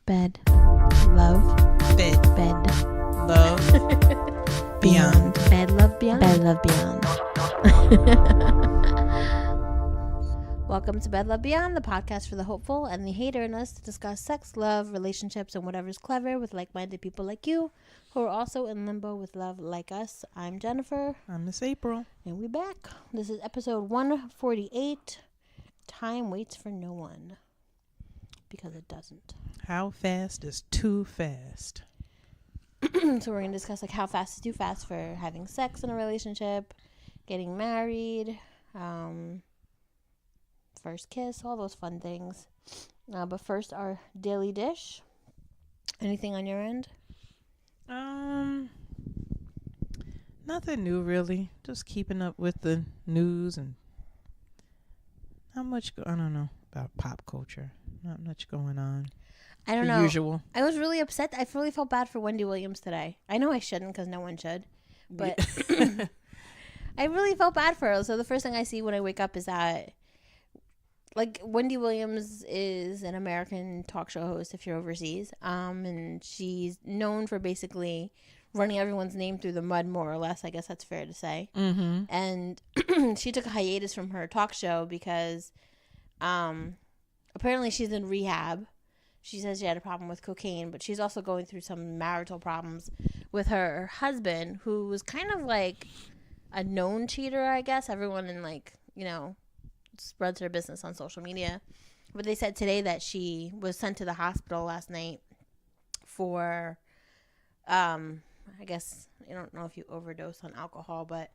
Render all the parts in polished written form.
Bed. Love. Bed. Bed. Love. Beyond. Bed, love, beyond. Bed, love, beyond. Welcome to Bed, Love, Beyond, the podcast for the hopeful and the hater in us to discuss sex, love, relationships, and whatever's clever with like-minded people like you who are also in limbo with love like us. I'm Jennifer. I'm Miss April. And we're back. This is episode 148. Time waits for no one. Because it doesn't. How fast is too fast? So we're going to discuss like how fast is too fast for having sex in a relationship, getting married, first kiss, all those fun things. But first, our daily dish. Anything on your end? Nothing new really. Just keeping up with the news and not much. I don't know about pop culture. Not much going on. I don't know. Usual. I was really upset. I really felt bad for Wendy Williams today. I know I shouldn't because no one should, but I really felt bad for her. So the first thing I see when I wake up is that, like, Wendy Williams is an American talk show host if you're overseas, and she's known for basically running everyone's name through the mud, more or less. I guess that's fair to say. Mm-hmm. And she took a hiatus from her talk show because apparently she's in rehab. She says she had a problem with cocaine, but she's also going through some marital problems with her husband, who was kind of like a known cheater, I guess. Everyone in, like, you know, spreads her business on social media. But they said today that she was sent to the hospital last night for, I guess, I don't know if you overdose on alcohol, but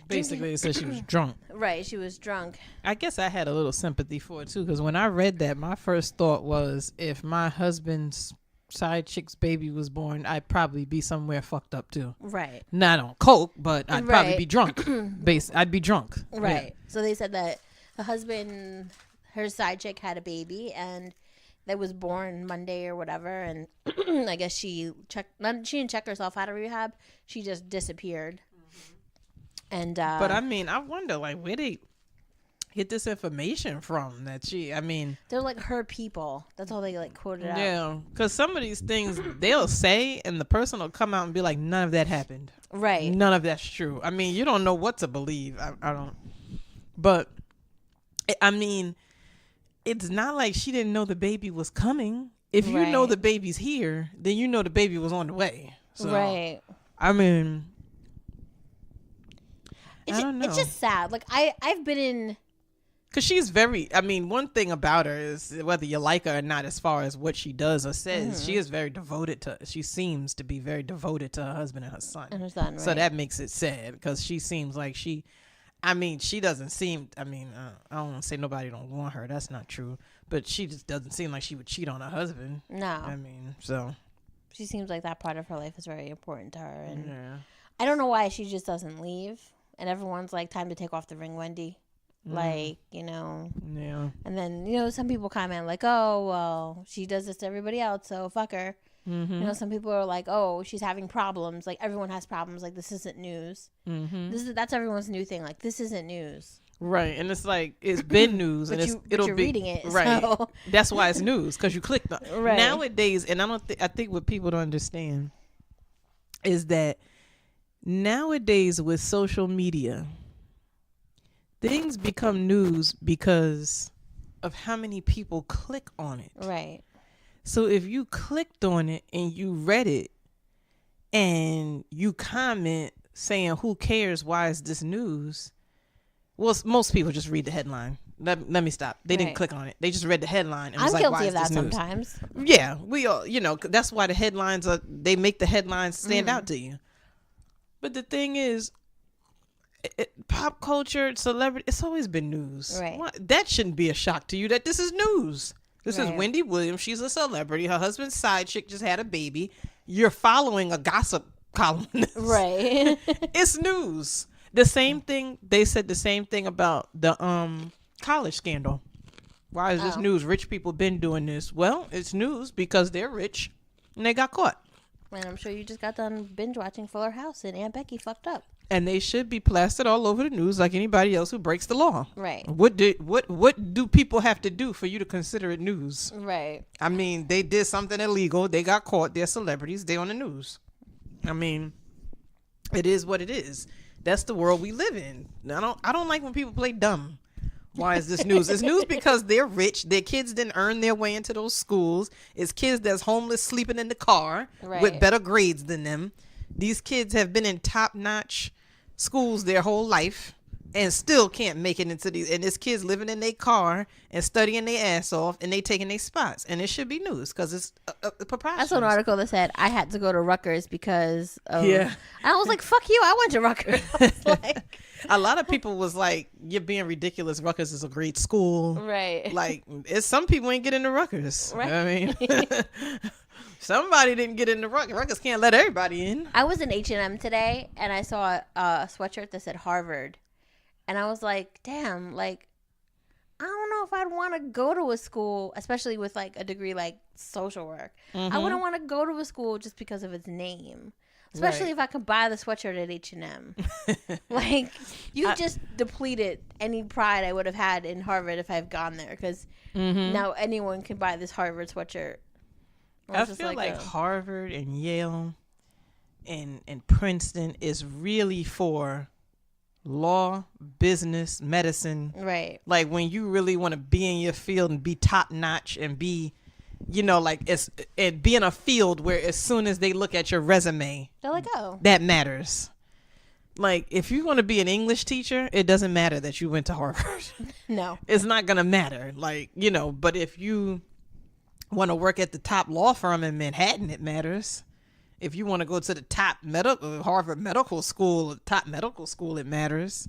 Basically, it said she was drunk. Right, she was drunk. I guess I had a little sympathy for it, too, because when I read that, my first thought was if my husband's side chick's baby was born, I'd probably be somewhere fucked up, too. Right. Not on coke, but I'd probably be drunk. I'd be drunk. Right. Yeah. So they said that the husband, her side chick, had a baby, and that was born Monday or whatever, and I guess she didn't check herself out of rehab. She just disappeared. And but I mean, I wonder, like, where they get this information from that they're like her people. That's all they like quoted out. Yeah, because some of these things they'll say and the person will come out and be like, none of that happened. Right. None of that's true. I mean, you don't know what to believe. I don't. But, I mean, it's not like she didn't know the baby was coming. If you know the baby's here, then you know the baby was on the way. So, right. I mean, I don't know. It's just sad. Like, I've been in... Because she's very... I mean, one thing about her is, whether you like her or not, as far as what she does or says, she is very devoted to... She seems to be very devoted to her husband and her son. And her son, right. So that makes it sad, because she seems like she... I mean, she doesn't seem... I mean, I don't want to say nobody don't want her. That's not true. But she just doesn't seem like she would cheat on her husband. No. I mean, so... She seems like that part of her life is very important to her. And yeah. I don't know why she just doesn't leave. And everyone's like, time to take off the ring, Wendy. Like, you know. Yeah. And then, you know, some people comment like, oh, well, she does this to everybody else, so fuck her. Mm-hmm. You know, some people are like, oh, she's having problems. Like, everyone has problems. Like, this isn't news. Mm-hmm. That's everyone's new thing. Like, this isn't news. Right. And it's like, it's been news. But and you're be reading it. Right. So. That's why it's news, because you clicked on it. Right. Nowadays, and I think what people don't understand is that nowadays with social media, things become news because of how many people click on it. Right. So if you clicked on it and you read it and you comment saying, who cares, why is this news? Well, most people just read the headline. Let me stop. They didn't click on it. They just read the headline and was like, why is this news? I'm guilty of that sometimes. Yeah, we all, you know, that's why the headlines they make the headlines stand out to you. But the thing is, pop culture, celebrity, it's always been news. Right. That shouldn't be a shock to you that this is news. This is Wendy Williams. She's a celebrity. Her husband's side chick just had a baby. You're following a gossip columnist. Right. It's news. The same thing, they said the same thing about the college scandal. Why is this news? Rich people been doing this. Well, it's news because they're rich and they got caught. And I'm sure you just got done binge watching Fuller House and Aunt Becky fucked up. And they should be plastered all over the news like anybody else who breaks the law. Right. What do people have to do for you to consider it news? Right. I mean, they did something illegal. They got caught. They're celebrities. They're on the news. I mean, it is what it is. That's the world we live in. I don't like when people play dumb. Why is this news? It's news because they're rich. Their kids didn't earn their way into those schools. It's kids that's homeless sleeping in the car with better grades than them. These kids have been in top-notch schools their whole life and still can't make it into these. And this kids living in their car and studying their ass off, and they taking their spots. And it should be news because it's preposterous. I saw an article that said I had to go to Rutgers because of... Yeah. I was like, fuck you. I went to Rutgers. I was like... A lot of people was like, you're being ridiculous. Rutgers is a great school. Right. Like, some people ain't get into Rutgers. Right. I mean... Somebody didn't get in the Rutgers. Rutgers can't let everybody in. I was in H&M today, and I saw a sweatshirt that said Harvard. And I was like, damn, like, I don't know if I'd want to go to a school, especially with, like, a degree like social work. I wouldn't want to go to a school just because of its name. Especially if I could buy the sweatshirt at H&M. Like, you just depleted any pride I would have had in Harvard if I've gone there. Because now anyone can buy this Harvard sweatshirt. I feel like Harvard and Yale and Princeton is really for law, business, medicine. Right. Like when you really want to be in your field and be top notch and be, you know, like and be in a field where as soon as they look at your resume, they're like, oh, that matters. Like if you want to be an English teacher, it doesn't matter that you went to Harvard. No. It's not going to matter. Like, you know, but if you want to work at the top law firm in Manhattan, it matters. If you want to go to the top Harvard Medical School, top medical school, it matters.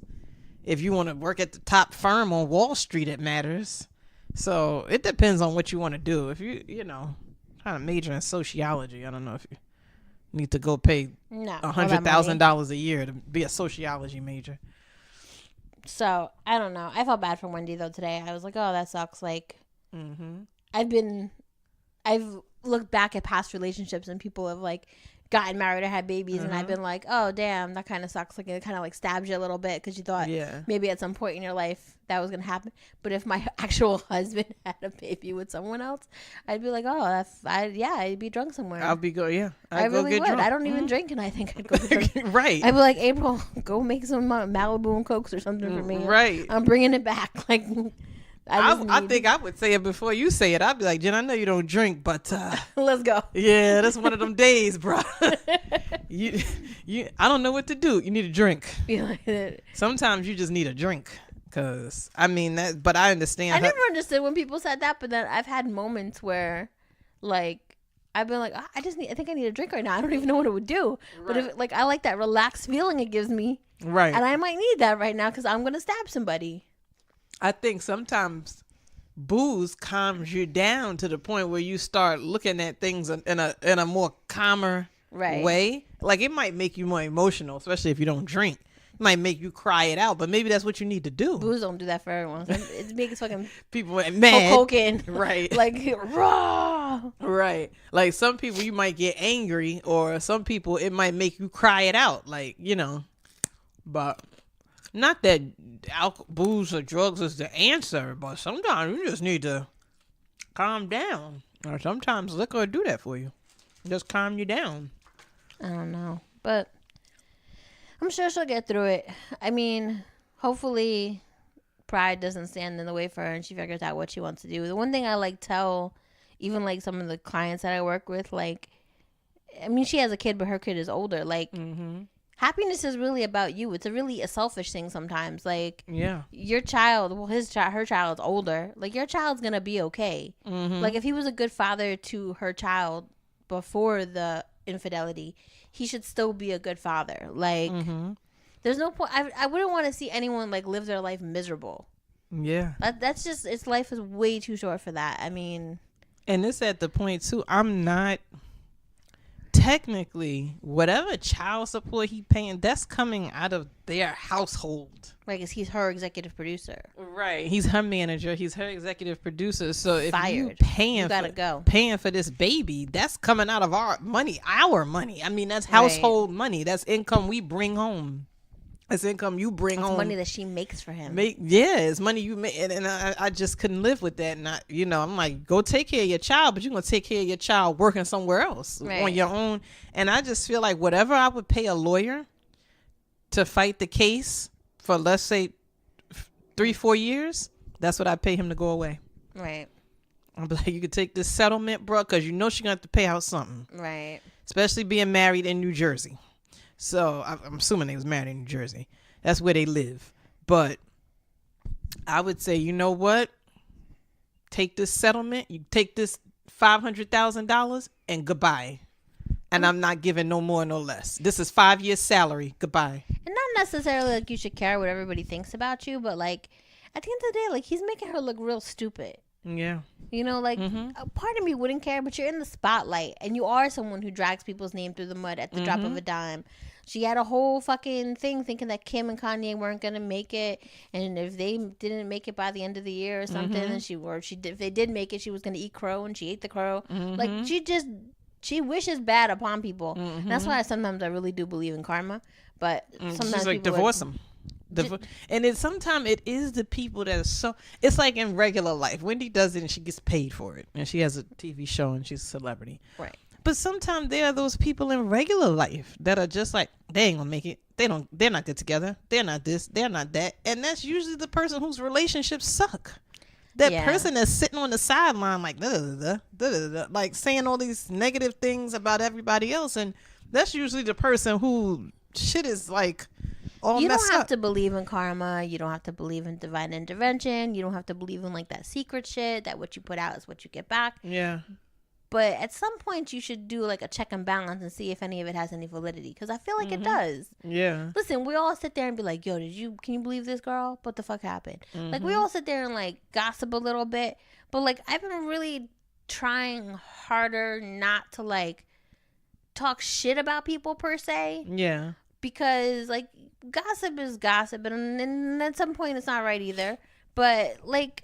If you want to work at the top firm on Wall Street, it matters. So it depends on what you want to do. If you know, trying to major in sociology, I don't know if you need to go pay $100,000 a year to be a sociology major. So I don't know. I felt bad for Wendy though today. I was like, oh, that sucks. Like, I've looked back at past relationships and people have like gotten married or had babies and I've been like, oh damn, that kind of sucks. Like it kind of like stabs you a little bit because you thought maybe at some point in your life that was gonna happen. But if my actual husband had a baby with someone else, I'd be like, oh, I'd be drunk somewhere. I really would. Drunk. I don't even drink, and I think I'd go get drunk. Right. I'd be like, April, go make some Malibu and Cokes or something for me. Right. I'm bringing it back. Like. I think I would say it before you say it. I'd be like, Jen, I know you don't drink, but let's go. Yeah, that's one of them days, bro. you I don't know what to do. You need a drink. Sometimes you just need a drink. Cause I mean that, but I understand. I never understood when people said that, but then I've had moments where, like, I've been like, I think I need a drink right now. I don't even know what it would do. Right. But if I like that relaxed feeling it gives me. Right. And I might need that right now because I'm gonna stab somebody. I think sometimes booze calms you down to the point where you start looking at things in a more calmer way. Like it might make you more emotional, especially if you don't drink. It might make you cry it out, but maybe that's what you need to do. Booze don't do that for everyone. It makes fucking people mad. Cocaine. Right. Like raw. Right. Like some people you might get angry, or some people it might make you cry it out. Like, you know, but. Not that booze or drugs is the answer, but sometimes you just need to calm down. Or sometimes liquor will do that for you. Just calm you down. I don't know. But I'm sure she'll get through it. I mean, hopefully pride doesn't stand in the way for her and she figures out what she wants to do. The one thing I like tell even like some of the clients that I work with, like, I mean, she has a kid, but her kid is older. Like, happiness is really about you. It's a selfish thing sometimes. Like, your child, well, her child's older. Like, your child's gonna be okay. Like, if he was a good father to her child before the infidelity, he should still be a good father. Like, there's no point. I wouldn't want to see anyone like live their life miserable. Yeah, that's just, its life is way too short for that. I mean, and it's at the point too. I'm not. Technically, whatever child support he paying, that's coming out of their household. Like, he's her executive producer. Right. He's her manager. He's her executive producer. So if you gotta go. Paying for this baby, that's coming out of our money. I mean, that's household money. That's income we bring home. It's income you bring It's home. money that she makes for him. It's money you make, and I just couldn't live with that. And I'm like, go take care of your child, but you're gonna take care of your child working somewhere else on your own. And I just feel like whatever I would pay a lawyer to fight the case for, let's say, 3-4 years, that's what I pay him to go away. Right. I'm like, you could take this settlement, bro, because you know she's gonna have to pay out something. Right. Especially being married in New Jersey. So I'm assuming they was married in New Jersey. That's where they live. But I would say, you know what? Take this settlement. You take this $500,000 and goodbye. And I'm not giving no more, no less. This is 5 years salary. Goodbye. And not necessarily like you should care what everybody thinks about you, but like at the end of the day, like he's making her look real stupid. Yeah. You know, like a part of me wouldn't care, but you're in the spotlight and you are someone who drags people's name through the mud at the drop of a dime. She had a whole fucking thing thinking that Kim and Kanye weren't gonna make it, and if they didn't make it by the end of the year or something, then if they did make it, she was gonna eat crow, and she ate the crow. Like she wishes bad upon people. And that's why sometimes I really do believe in karma, but sometimes she's like, divorce them. And sometimes it is the people that are so. It's like in regular life, Wendy does it and she gets paid for it, and she has a TV show and she's a celebrity, right? But sometimes there are those people in regular life that are just like, they ain't gonna make it. They're not good together. They're not this. They're not that. And that's usually the person whose relationships suck. That person that's sitting on the sideline like like saying all these negative things about everybody else, and that's usually the person who shit is like. You don't have to believe in karma. You don't have to believe in divine intervention. You don't have to believe in like that secret shit that what you put out is what you get back. Yeah. But at some point you should do like a check and balance and see if any of it has any validity, because I feel like it does. Yeah. Listen, we all sit there and be like, yo, can you believe this girl? What the fuck happened? Like we all sit there and like gossip a little bit, but like I've been really trying harder not to like talk shit about people per se. Yeah. Because like gossip is gossip, and at some point it's not right either. But like,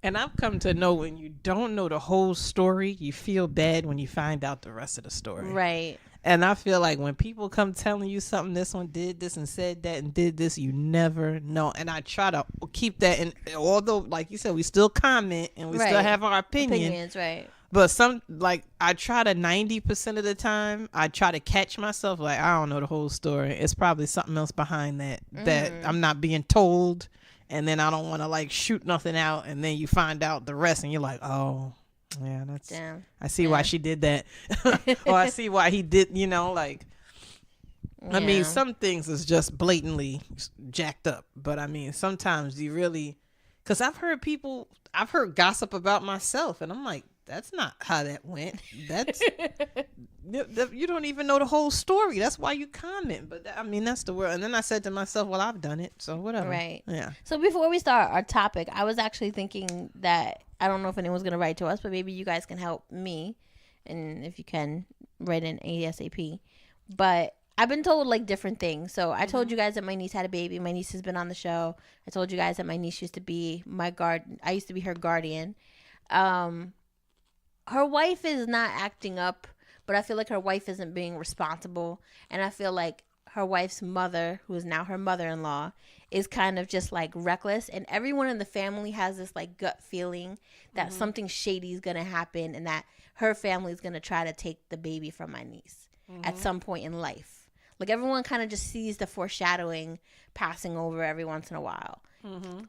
and I've come to know when you don't know the whole story, you feel bad when you find out the rest of the story. Right. And I feel like when people come telling you something, this one did this and said that and did this, you never know. And I try to keep that in, although like you said, we still comment and we still have our opinions, right? But I try to 90% of the time, I try to catch myself like, I don't know the whole story. It's probably something else behind that I'm not being told. And then I don't want to like shoot nothing out. And then you find out the rest and you're like, oh, yeah, that's, damn. I see why she did that. Or I see why he did, like, I mean, some things is just blatantly jacked up. But I mean, sometimes you really, because I've heard gossip about myself and I'm like, that's not how that went. That's you don't even know the whole story. That's why you comment. But I mean, that's the world. And then I said to myself, well, I've done it, so whatever. Right. Yeah. So before we start our topic, I was actually thinking that I don't know if anyone's gonna write to us, but maybe you guys can help me, and if you can, write in ASAP. But I've been told like different things. So I told you guys that my niece had a baby. My niece has been on the show. I told you guys that my niece used to be I used to be her guardian. Her wife is not acting up, but I feel like her wife isn't being responsible. And I feel like her wife's mother, who is now her mother-in-law, is kind of just like reckless. And everyone in the family has this like gut feeling that something shady is going to happen and that her family is going to try to take the baby from my niece at some point in life. Like everyone kind of just sees the foreshadowing passing over every once in a while.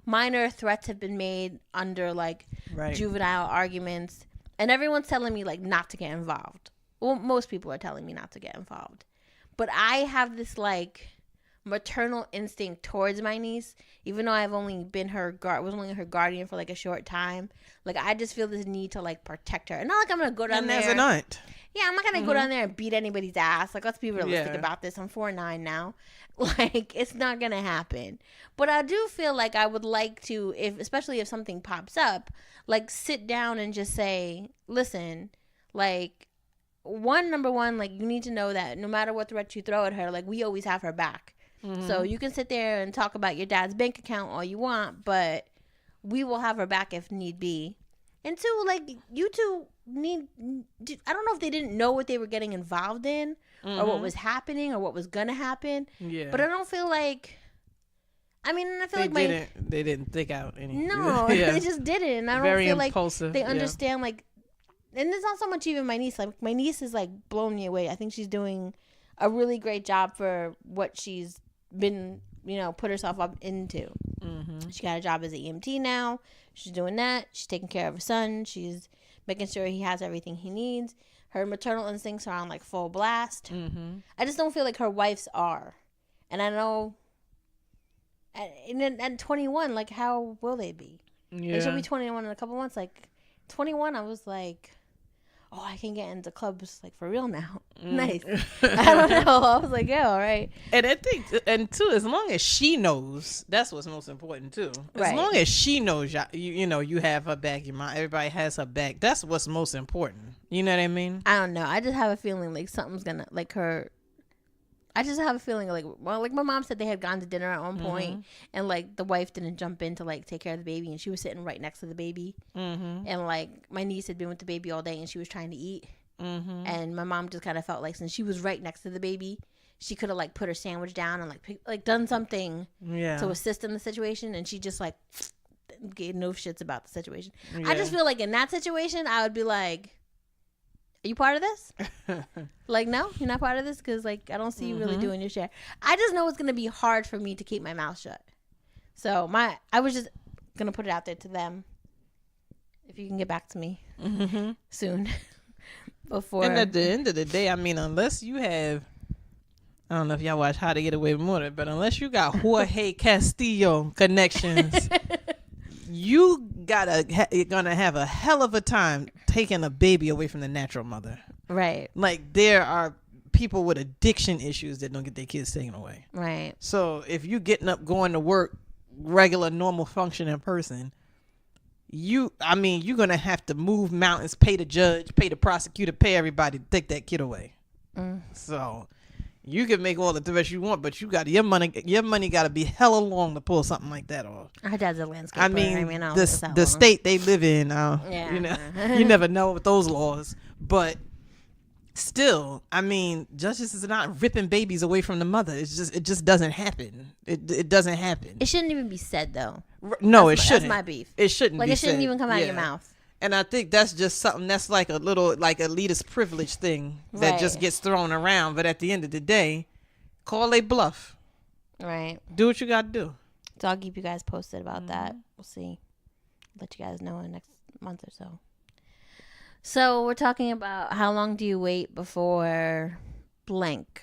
Minor threats have been made under like juvenile arguments. And everyone's telling me, like, not to get involved. Well, most people are telling me not to get involved. But I have this, like, maternal instinct towards my niece. Even though I've only been was only her guardian for, like, a short time. Like, I just feel this need to, like, protect her. And not like I'm going to go down there. And as an aunt. Yeah, I'm not going to go down there and beat anybody's ass. Like, let's be realistic about this. I'm 4'9" now. Like, it's not going to happen. But I do feel like I would like to, especially if something pops up, like, sit down and just say, listen, like, number one, like, you need to know that no matter what threat you throw at her, like, we always have her back. So you can sit there and talk about your dad's bank account all you want, but we will have her back if need be. And two, like, you two I don't know if they didn't know what they were getting involved in or what was happening or what was going to happen. Yeah. But I don't feel like I mean, I feel they didn't think out any. No, yeah. they just didn't. And I don't Very feel impulsive. like they understand like, and it's not so much even my niece. Like my niece is like blowing me away. I think she's doing a really great job for what she's been, put herself up into. Mm-hmm. She got a job as an EMT now. She's doing that. She's taking care of her son. She's making sure he has everything he needs. Her maternal instincts are on like full blast. Mm-hmm. I just don't feel like her wife's are. And I know at 21, like, how will they be? Yeah. Like, she'll be 21 in a couple months. Like, 21, I was like, oh, I can get into clubs, like, for real now. Nice. I don't know. I was like, yeah, all right. And I think, and too, as long as she knows, that's what's most important, too. As long as she knows, you have her back, your mom, everybody has her back. That's what's most important. You know what I mean? I don't know. I just have a feeling, like, something's gonna, like, her... I just have a feeling like my mom said they had gone to dinner at one point, and like the wife didn't jump in to like take care of the baby, and she was sitting right next to the baby, and like my niece had been with the baby all day and she was trying to eat, and my mom just kind of felt like since she was right next to the baby, she could have like put her sandwich down and like done something to assist in the situation, and she just like gave no shits about the situation. I just feel like in that situation I would be like, are you part of this? Like, no, you're not part of this? Because, like, I don't see you really doing your share. I just know it's going to be hard for me to keep my mouth shut. So, I was just going to put it out there to them. If you can get back to me soon. Before. And at the end of the day, I mean, unless you have, I don't know if y'all watch How to Get Away with Murder, but unless you got Jorge Castillo connections, you're gonna have a hell of a time taking a baby away from the natural mother. Right. Like, there are people with addiction issues that don't get their kids taken away. Right. So if you getting up, going to work, regular, normal functioning person, you're gonna have to move mountains, pay the judge, pay the prosecutor, pay everybody to take that kid away. So you can make all the threats you want, but your money got to be hella long to pull something like that off. Her dad's a landscaper. I mean the state they live in, you never know with those laws. But still, I mean, justice is not ripping babies away from the mother. It just doesn't happen. It doesn't happen. It shouldn't even be said, though. No, it shouldn't. That's my beef. It shouldn't. Like, be it shouldn't said. even come out of your mouth. And I think that's just something that's like a little like elitist privilege thing that just gets thrown around. But at the end of the day, call a bluff. Right. Do what you got to do. So I'll keep you guys posted about that. We'll see. Let you guys know in the next month or so. So we're talking about how long do you wait before blank?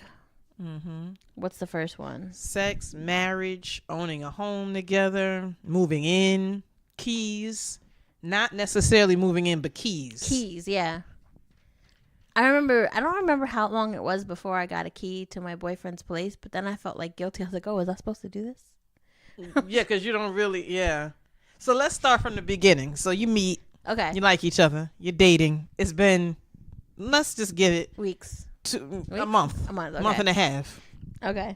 What's the first one? Sex, marriage, owning a home together, moving in, keys. Not necessarily moving in, but keys. Keys, yeah. I don't remember how long it was before I got a key to my boyfriend's place, but then I felt like guilty. I was like, oh, was I supposed to do this? Yeah, because you don't really, So let's start from the beginning. So you meet. Okay. You like each other. You're dating. It's been, let's just give it. Weeks? A month. A month, okay. Month and a half. Okay.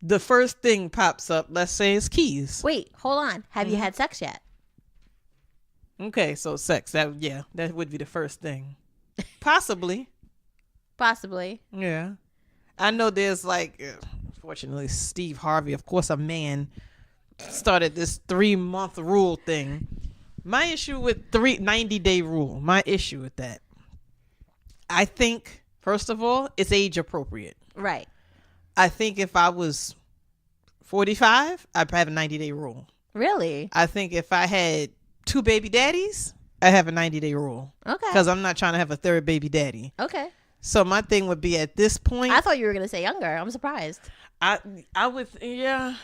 The first thing pops up, let's say, is keys. Wait, hold on. Have you had sex yet? Okay, so sex. That would be the first thing. Possibly. Yeah. I know there's like, fortunately, Steve Harvey, of course, a man, started this 3-month rule thing. My issue with 90-day rule, my issue with that, I think, first of all, it's age appropriate. Right. I think if I was 45, I'd have a 90-day rule. Really? I think if I had 2 baby daddies, I have a 90-day rule. Okay. Because I'm not trying to have a third baby daddy. Okay. So my thing would be at this point. I thought you were going to say younger. I'm surprised. I would, yeah.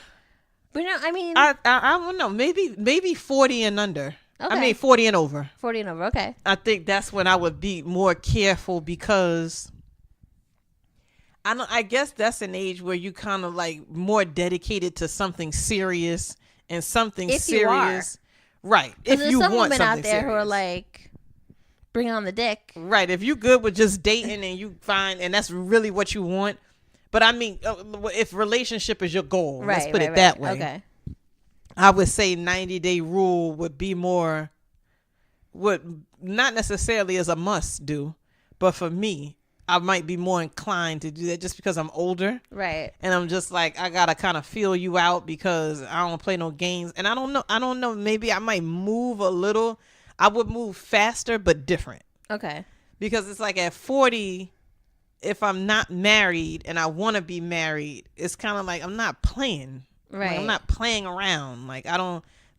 But no, I mean. I don't know. Maybe 40 and under. Okay. I mean 40 and over. 40 and over. Okay. I think that's when I would be more careful because I guess that's an age where you kind of like more dedicated to something serious and something if serious. You are. Right. If you some want women something out there serious. who are like, bring on the dick. Right. If you good with just dating and you find, and that's really what you want. But I mean, if relationship is your goal, let's put it that way. Okay. I would say 90-day rule would be would not necessarily as a must do, but for me, I might be more inclined to do that just because I'm older. Right. And I'm just like, I gotta kind of feel you out because I don't play no games. And I don't know. Maybe I might move a little. I would move faster, but different. Okay. Because it's like at 40, if I'm not married and I want to be married, it's kind of like I'm not playing. Right. Like, I'm not playing around. Like,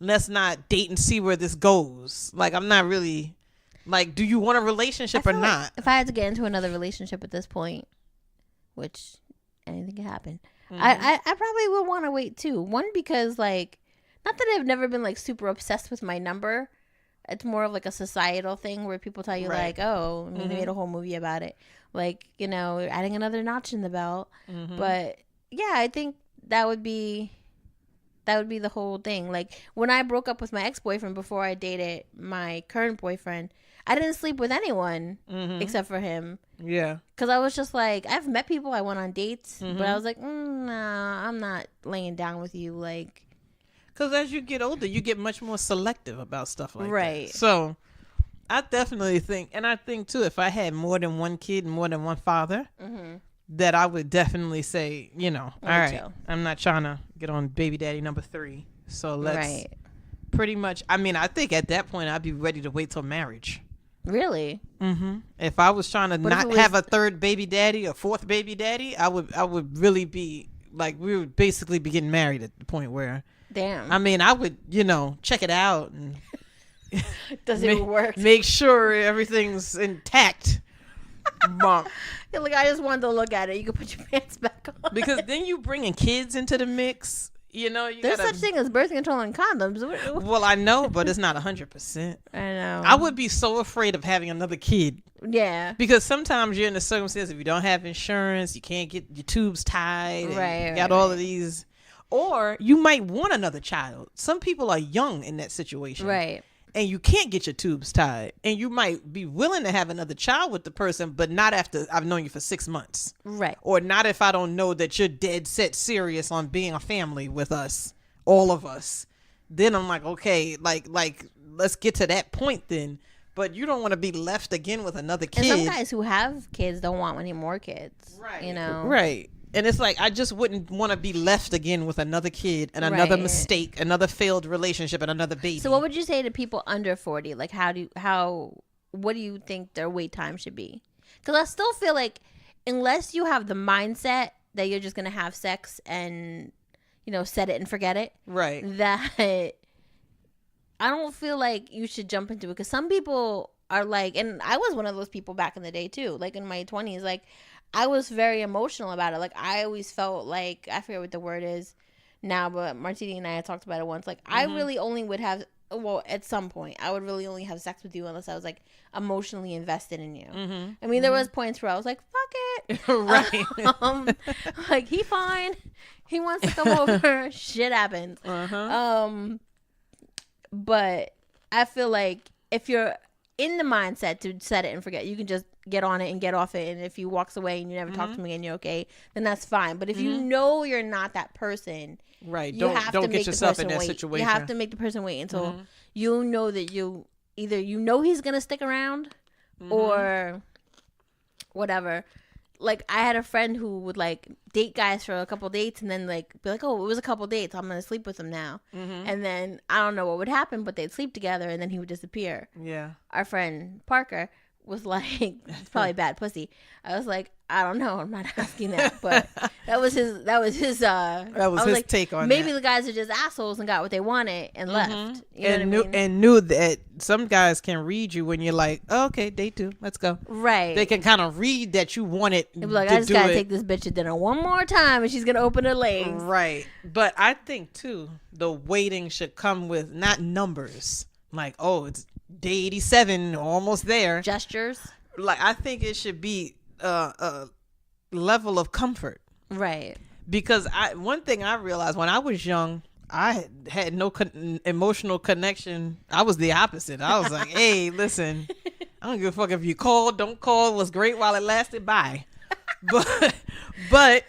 let's not date and see where this goes. Like, I'm not really, like, do you want a relationship or not? Like if I had to get into another relationship at this point, which anything can happen, I probably would want to wait too. One, because like, not that I've never been like super obsessed with my number. It's more of like a societal thing where people tell you like, oh, they made a whole movie about it. Like, you know, adding another notch in the belt. But yeah, I think that would be the whole thing. Like when I broke up with my ex-boyfriend before I dated my current boyfriend, I didn't sleep with anyone except for him. Yeah. Because I was just like, I've met people, I went on dates, but I was like, nah, I'm not laying down with you. Like, because as you get older, you get much more selective about stuff like right. that. So I definitely think, and I think too, if I had more than one kid and more than one father, that I would definitely say, you know, all right, I'm not trying to get on baby daddy number 3. So let's pretty much, I mean, I think at that point I'd be ready to wait till marriage. Really? If I was trying to not have a third baby daddy or fourth baby daddy, I would really be like, we would basically be getting married at the point where, damn. I mean, I would, you know, check it out and does it work? Make sure everything's intact. Like, I just wanted to look at it. You can put your pants back on. Because then you bringing kids into the mix. You know, there's such thing as birth control and condoms. Well, I know, but it's not 100%. I know. I would be so afraid of having another kid. Yeah. Because sometimes you're in a circumstance, if you don't have insurance, you can't get your tubes tied. Right. You got all of these. Or you might want another child. Some people are young in that situation. Right. And you can't get your tubes tied. And you might be willing to have another child with the person, but not after I've known you for 6 months. Right. Or not if I don't know that you're dead set serious on being a family with us, all of us. Then I'm like, okay, like let's get to that point then. But you don't want to be left again with another kid. And some guys who have kids don't want any more kids. Right. You know? Right. And it's like, I just wouldn't want to be left again with another kid and another mistake, another failed relationship, and another baby. So what would you say to people under 40? Like, what do you think their wait time should be? Because I still feel like unless you have the mindset that you're just going to have sex and, you know, set it and forget it. Right. That I don't feel like you should jump into it. Because some people are like, and I was one of those people back in the day too, like in my 20s, like, I was very emotional about it. Like, I always felt like, I forget what the word is now, but Martini and I had talked about it once. Like, I really only would have, well, at some point, I would really only have sex with you unless I was, like, emotionally invested in you. I mean, there was points where I was like, fuck it. Right. Like, he fine. He wants to come over. Shit happens. But I feel like if you're in the mindset to set it and forget, you can just get on it and get off it. And if he walks away and you never talk to me and you're okay, then that's fine. But if you know you're not that person, right, don't get yourself in that situation. You have to make the person wait until you know that either you know he's gonna stick around or whatever. Like, I had a friend who would like date guys for a couple dates and then like be like, oh, it was a couple dates, I'm gonna sleep with him now. And then I don't know what would happen, but they'd sleep together and then he would disappear. Yeah. Our friend Parker was like, it's probably bad pussy. I was like, I don't know, I'm not asking that, but that was his take on maybe that. the guys are just assholes and got what they wanted and left. You know what I mean? And knew that some guys can read you when you're like, oh, okay, date 2, let's go. Right. They can kind of read that you want it. They'd be like, I just gotta take this bitch to dinner one more time and she's gonna open her legs. Right. But I think too, the waiting should come with not numbers. Like, oh, it's day 87, almost there. Gestures. Like, I think it should be a level of comfort. Right. Because one thing I realized when I was young, I had no emotional connection. I was the opposite. I was like, hey, listen, I don't give a fuck if you call, don't call. It was great while it lasted. Bye. But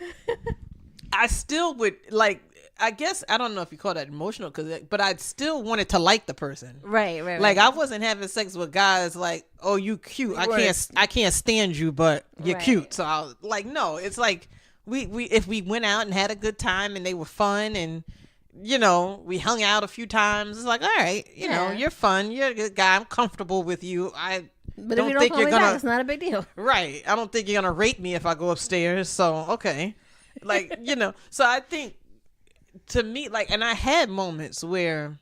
I still would, like, I guess I don't know if you call that emotional, but I still wanted to like the person. Right. Like I wasn't having sex with guys like, oh, you cute. I can't stand you, but you're cute. So I was like, no. It's like we if we went out and had a good time and they were fun and we hung out a few times. It's like, all right, you know, you're fun. You're a good guy. I'm comfortable with you. But if you don't call me back, it's not a big deal. Right. I don't think you're gonna rate me if I go upstairs. So okay, like So I think to me, like, and I had moments where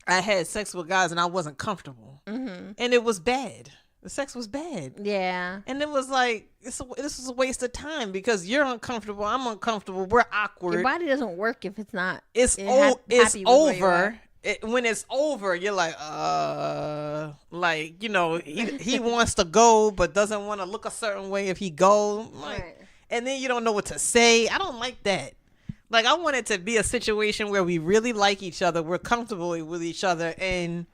I had sex with guys and I wasn't comfortable, and it was bad. The sex was bad. Yeah. And it was like, this is a waste of time because you're uncomfortable. I'm uncomfortable. We're awkward. Your body doesn't work if it's not. It's over. When it's over, you're like, he wants to go, but doesn't want to look a certain way if he goes. Like, and then you don't know what to say. I don't like that. Like, I want it to be a situation where we really like each other. We're comfortable with each other. And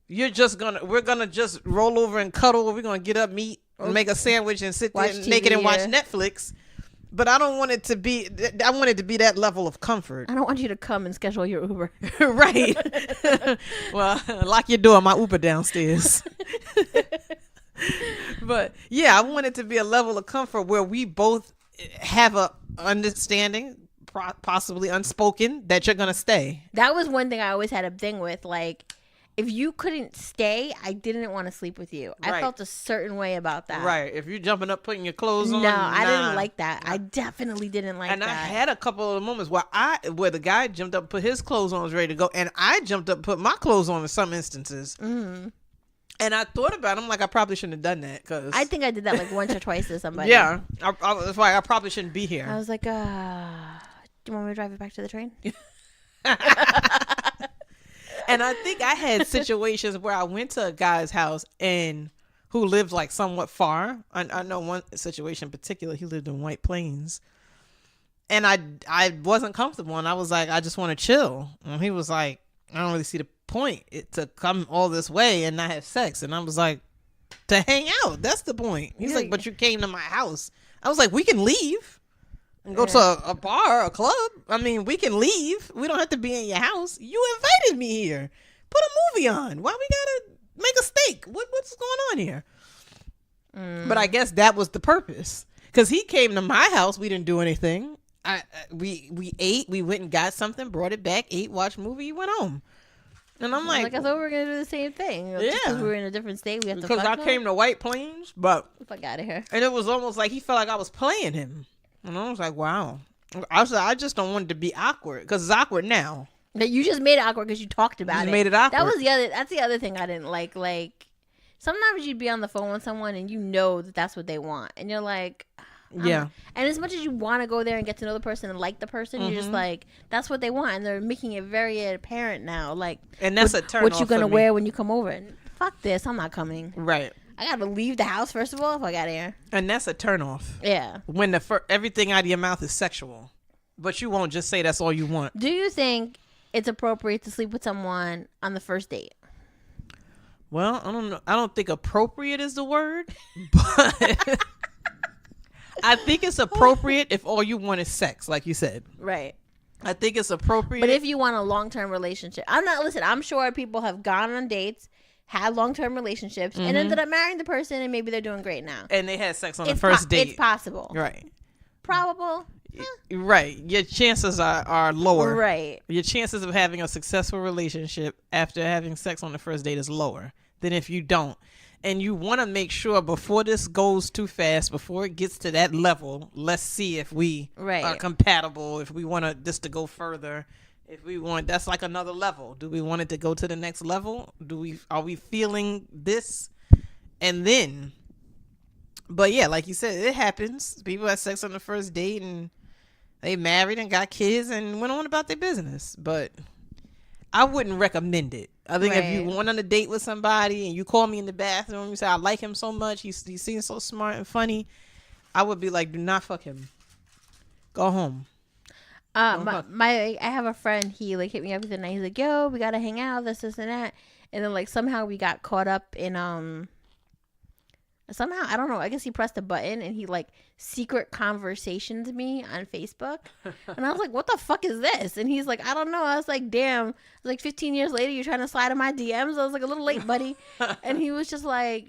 we're gonna just roll over and cuddle. We're gonna get up, meet, make a sandwich, and sit there naked and watch Netflix. But I don't want it to be. I want it to be that level of comfort. I don't want you to come and schedule your Uber. Right. Well, lock your door. My Uber downstairs. But yeah, I want it to be a level of comfort where we both have a understanding, possibly unspoken, that you're gonna stay. That was one thing I always had a thing with, like. If you couldn't stay, I didn't want to sleep with you. I felt a certain way about that. Right. If you're jumping up, putting your clothes on. No, I didn't like that. I definitely didn't like that. And I had a couple of moments where the guy jumped up, put his clothes on, was ready to go. And I jumped up, put my clothes on in some instances. Mm-hmm. And I thought about it. I'm like, I probably shouldn't have done that. Cause I think I did that like once or twice to somebody. Yeah. That's why I probably shouldn't be here. I was like, do you want me to drive it back to the train? And I think I had situations where I went to a guy's house and who lived like somewhat far. I know one situation in particular, he lived in White Plains. And I wasn't comfortable. And I was like, I just want to chill. And he was like, I don't really see the point to come all this way and not have sex. And I was like, to hang out. That's the point. He's like, but you came to my house. I was like, we can leave. And go to a bar or a club. I mean, we can leave. We don't have to be in your house. You invited me here. Put a movie on. Why we gotta make a steak? What's going on here? But I guess that was the purpose. Because he came to my house. We didn't do anything. We ate. We went and got something, brought it back, ate, watched a movie, went home. And I'm like, I thought we were gonna do the same thing. Yeah, just because we were in a different state, we have to. Because I came to White Plains, but fuck out of here. And it was almost like he felt like I was playing him. And I was like, wow. I just don't want it to be awkward because it's awkward now. But you just made it awkward because you talked about it. Made it awkward. That's the other thing I didn't like. Like sometimes you'd be on the phone with someone and you know that's what they want, and you're like, yeah. And as much as you want to go there and get to know the person and like the person, you're just like, that's what they want, and they're making it very apparent now. Like, and that's a turn what off you gonna wear when you come over? And fuck this, I'm not coming. Right. I gotta leave the house first of all if I got here. And that's a turnoff. Yeah. When everything out of your mouth is sexual, but you won't just say that's all you want. Do you think it's appropriate to sleep with someone on the first date? Well, I don't know. I don't think appropriate is the word, but I think it's appropriate if all you want is sex, like you said. Right. I think it's appropriate. But if you want a long-term relationship, I'm sure people have gone on dates, had long-term relationships, and ended up marrying the person, and maybe they're doing great now. And they had sex on the first date. It's possible. Right. Probable. Right. Your chances are lower. Right. Your chances of having a successful relationship after having sex on the first date is lower than if you don't. And you want to make sure before this goes too fast, before it gets to that level, let's see if we are compatible, if we want this to go further. If we want, that's like another level. Do we want it to go to the next level? Are we feeling this? And then, but yeah, like you said, it happens. People had sex on the first date and they married and got kids and went on about their business. But I wouldn't recommend it. I think if you went on a date with somebody and you call me in the bathroom and you say, I like him so much, he seems so smart and funny, I would be like, do not fuck him. Go home. I have a friend, he like hit me up the other night. He's like, yo, we gotta hang out, this and that. And then like somehow we got caught up in somehow, I don't know, I guess he pressed a button and he like secret conversationed me on Facebook. And I was like, what the fuck is this? And he's like, I don't know. I was like, damn. Like 15 years later, you're trying to slide in my DMs. I was like, a little late, buddy. And he was like,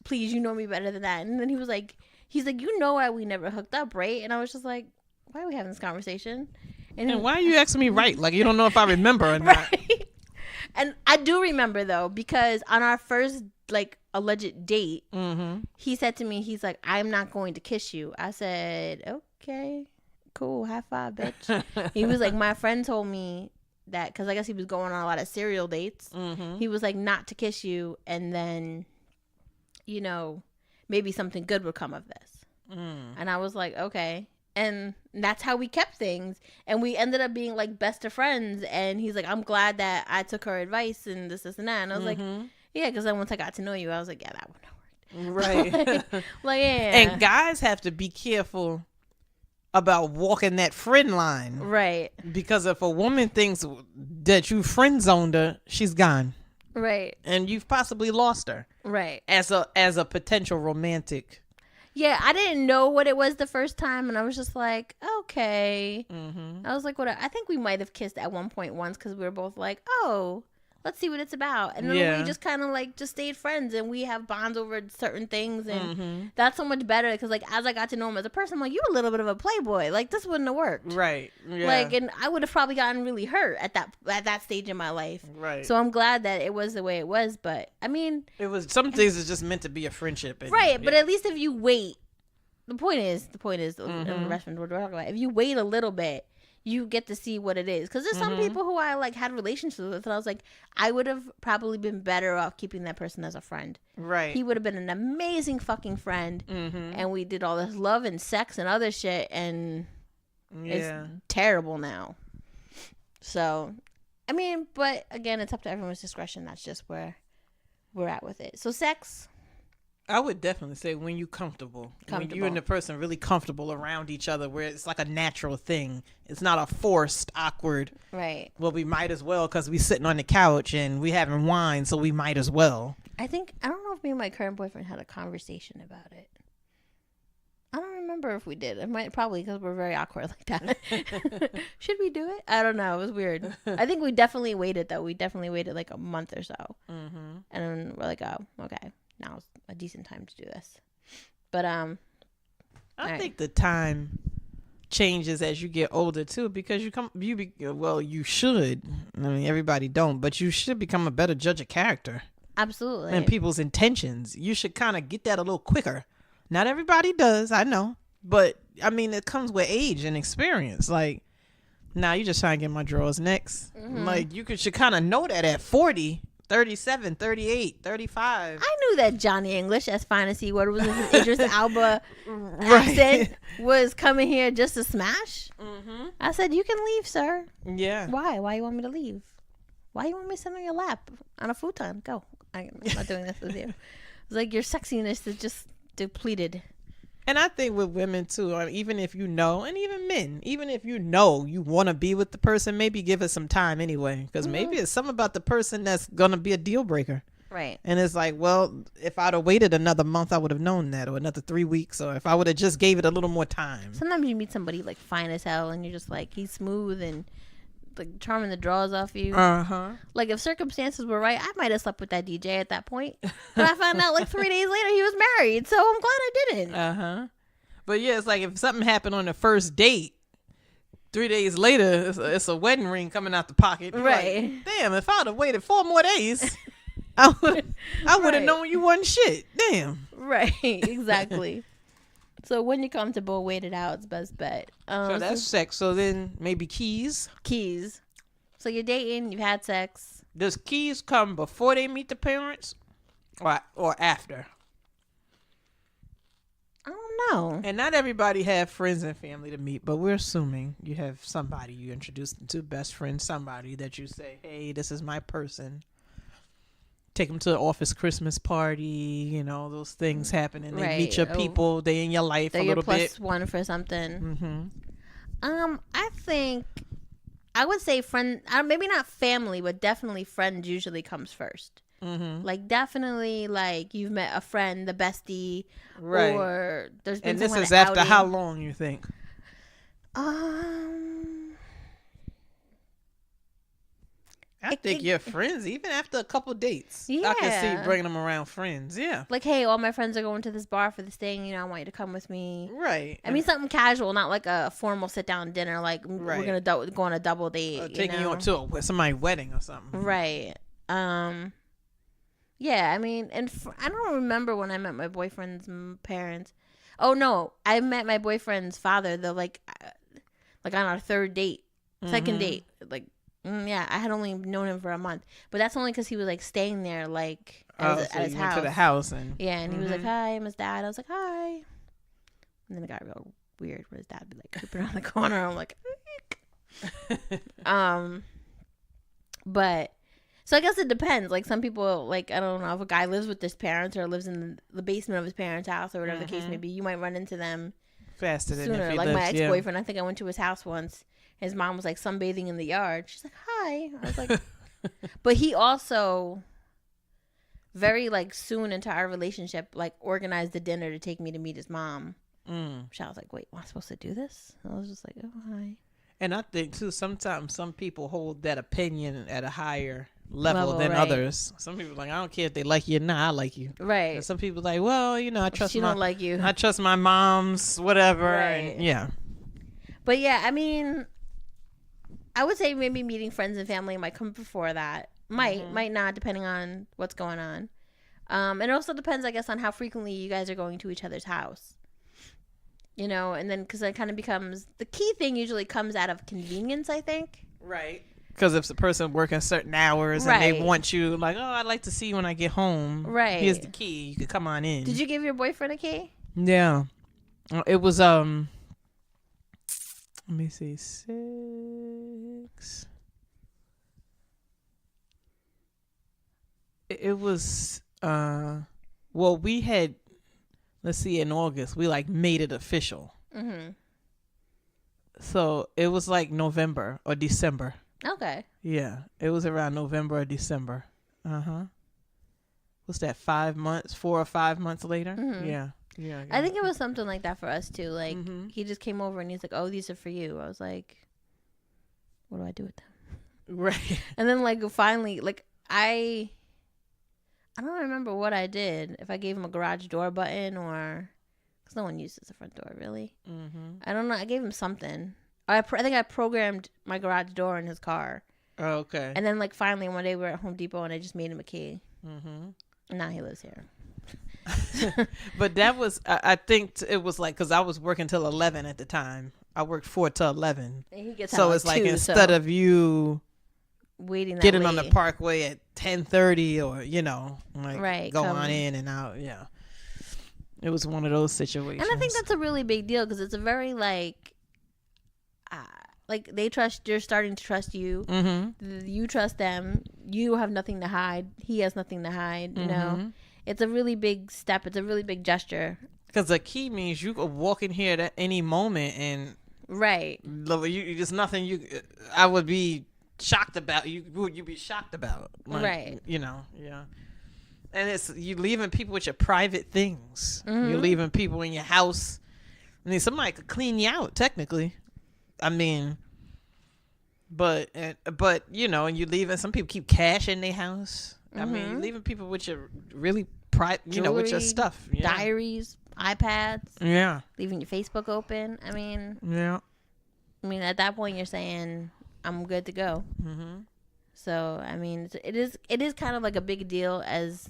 please, you know me better than that. And then he's like, you know why we never hooked up, right? And I was just like, why are we having this conversation? And why are you asking me right? Like, you don't know if I remember or not. Right? And I do remember, though, because on our first, like, alleged date, he said to me, he's like, I'm not going to kiss you. I said, okay, cool. High five, bitch. He was like, my friend told me that, because I guess he was going on a lot of serial dates. He was like, not to kiss you. And then, you know, maybe something good would come of this. And I was like, okay. And that's how we kept things. And we ended up being like best of friends. And he's like, I'm glad that I took her advice and this and that. And I was like, yeah, because then once I got to know you, I was like, yeah, that wouldn't have worked. Right. like, yeah. And guys have to be careful about walking that friend line. Right. Because if a woman thinks that you friend zoned her, she's gone. Right. And you've possibly lost her. Right. As a potential romantic. Yeah, I didn't know what it was the first time, and I was just like, okay. I was like, whatever. I think we might have kissed at one point once because we were both like, oh, let's see what it's about. And then we just kind of like just stayed friends, and we have bonds over certain things, and that's so much better because like as I got to know him as a person, I'm like, you're a little bit of a playboy. Like this wouldn't have worked. Right. Yeah. Like, and I would have probably gotten really hurt at that stage in my life. Right. So I'm glad that it was the way it was, but I mean, it was some things is just meant to be a friendship. And, right. But at least if you wait, the point is, and the rest of we're talking about, if you wait a little bit, you get to see what it is. Because there's some people who I like had relationships with, and I was like, I would have probably been better off keeping that person as a friend. Right. He would have been an amazing fucking friend, and we did all this love and sex and other shit, and it's terrible now. So, I mean, but again, it's up to everyone's discretion. That's just where we're at with it. So, sex. I would definitely say when you're comfortable. When you and the person really comfortable around each other, where it's like a natural thing. It's not a forced, awkward. Right. Well, we might as well because we sitting on the couch and we having wine, so we might as well. I don't know if me and my current boyfriend had a conversation about it. I don't remember if we did. It might probably because we're very awkward like that. Should we do it? I don't know. It was weird. I think we definitely waited though. We definitely waited like a month or so, and then we're like, oh, okay. Now's a decent time to do this. But I think the time changes as you get older too, because you should. I mean, everybody don't, but you should become a better judge of character. Absolutely. And people's intentions. You should kind of get that a little quicker. Not everybody does, I know, but I mean, it comes with age and experience. Like, now you just trying to get my drawers next. Like, you should kind of know that at 40. 37, 38, 35. I knew that Johnny English, as fine as he was his Idris Elba accent, was coming here just to smash. I said, you can leave, sir. Yeah. Why? Why you want me to leave? Why you want me to sit on your lap on a futon? Go. I'm not doing this with you. It's like your sexiness is just depleted. And I think with women too, even if you know, and even men, even if you know you want to be with the person, maybe give it some time anyway. Because maybe it's something about the person that's going to be a deal breaker. Right. And it's like, well, if I'd have waited another month, I would have known that, or another 3 weeks, or if I would have just gave it a little more time. Sometimes you meet somebody like fine as hell and you're just like, he's smooth and like charming the draws off you. Like if circumstances were right, I might have slept with that DJ at that point. But I found out like 3 days later he was married, so I'm glad I didn't. But yeah, it's like if something happened on the first date, 3 days later it's a wedding ring coming out the pocket. You're right. Like, damn, if I'd have waited 4 more days, I would have known you wasn't shit. Damn. Right. Exactly. So when you're comfortable, wait it out. It's best bet. So that's sex. So then maybe keys. Keys. So you're dating. You've had sex. Does keys come before they meet the parents, or after? I don't know. And not everybody have friends and family to meet, but we're assuming you have somebody you introduce them to, best friend, somebody that you say, hey, this is my person. Take them to the office Christmas party, you know, those things happen, and they meet your people. They in your life a little bit. Plus one for something. I think I would say friend. Maybe not family, but definitely friends usually comes first. Mm-hmm. Like, definitely, like, you've met a friend, the bestie, Right. or there's been And some this kind is of after outing. how long, you think? I think your friends, even after a couple dates, I can see Yeah. bringing them around friends. Yeah. Like, hey, all my friends are going to this bar for this thing. You know, I want you to come with me. Right. I mean, something casual, not like a formal sit-down dinner. Like, we're Right. going to go on a double date, taking you on to somebody's wedding or something. Right. Yeah, I mean, and I don't remember when I met my boyfriend's parents. Oh, no. I met my boyfriend's father, though, like on our third date. Second date. Like, yeah, I had only known him for a month. But that's only because he was, like, staying there, like, at his house. Went to the house. Yeah, and he was like, hi, I'm his dad. I was like, hi. And then it got real weird when his dad would be, like, creeping around the corner. I'm like, but... So I guess it depends. Like, some people, like, I don't know, if a guy lives with his parents or lives in the basement of his parents' house or whatever the case may be, you might run into them faster than sooner. if he Like, lives, my ex-boyfriend, I think I went to his house once. His mom was, like, sunbathing in the yard. She's like, hi. I was like... But he also, very, like, soon into our relationship, like, organized the dinner to take me to meet his mom. So I was like, wait, am I supposed to do this? And I was just like, oh, hi. And I think, too, sometimes some people hold that opinion at a higher level than right. others. Some people are like, I don't care if they like you or not, I like you. Right. And some people are like, well, you know, I trust she don't like you. I trust my mom's whatever. Right. And, yeah. But yeah, I mean, I would say maybe meeting friends and family might come before that. Might not, depending on what's going on. And it also depends, I guess, on how frequently you guys are going to each other's house. You know, and then because it kind of becomes, the key thing usually comes out of convenience, I think. Right. Because if the person working certain hours and they want you, like, oh, I'd like to see you when I get home. Right. Here's the key. You could come on in. Did you give your boyfriend a key? Yeah. It was, let me see, 6. It was, well, we had, let's see, in August, we like made it official. Mm-hmm. So it was like November or December. Okay. Yeah, it was around November or December. What's that? 5 months, 4 or 5 months later. Mm-hmm. Yeah. I think it was something like that for us too. Like he just came over and he's like, "Oh, these are for you." I was like, "What do I do with them?" Right. And then like finally, like I don't remember what I did. If I gave him a garage door button or, because no one uses the front door really. I don't know. I gave him something. I think I programmed my garage door in his car. Oh, okay. And then like finally one day we were at Home Depot and I just made him a key. And now he lives here. But that was, I think it was like, because I was working till 11 at the time. I worked 4 till 11. And he gets so it's like instead of you getting on the parkway at 10:30 or, you know, like go on in and out. Yeah. It was one of those situations. And I think that's a really big deal because it's a very like they trust, you're starting to trust you. You trust them. You have nothing to hide. He has nothing to hide. You know, it's a really big step. It's a really big gesture. Because the key means you could walk in here at any moment and you just nothing I would be shocked about. You'd be shocked about. Like, you know, yeah. And it's you leaving people with your private things. You're leaving people in your house. I mean, somebody could clean you out technically. I mean, but you know, and you leaving. Some people keep cash in their house. I mean, you're leaving people with your really private, you know, with your stuff, diaries, iPads. Yeah, leaving your Facebook open. I mean, I mean, at that point, you're saying I'm good to go. So, I mean, it is kind of like a big deal as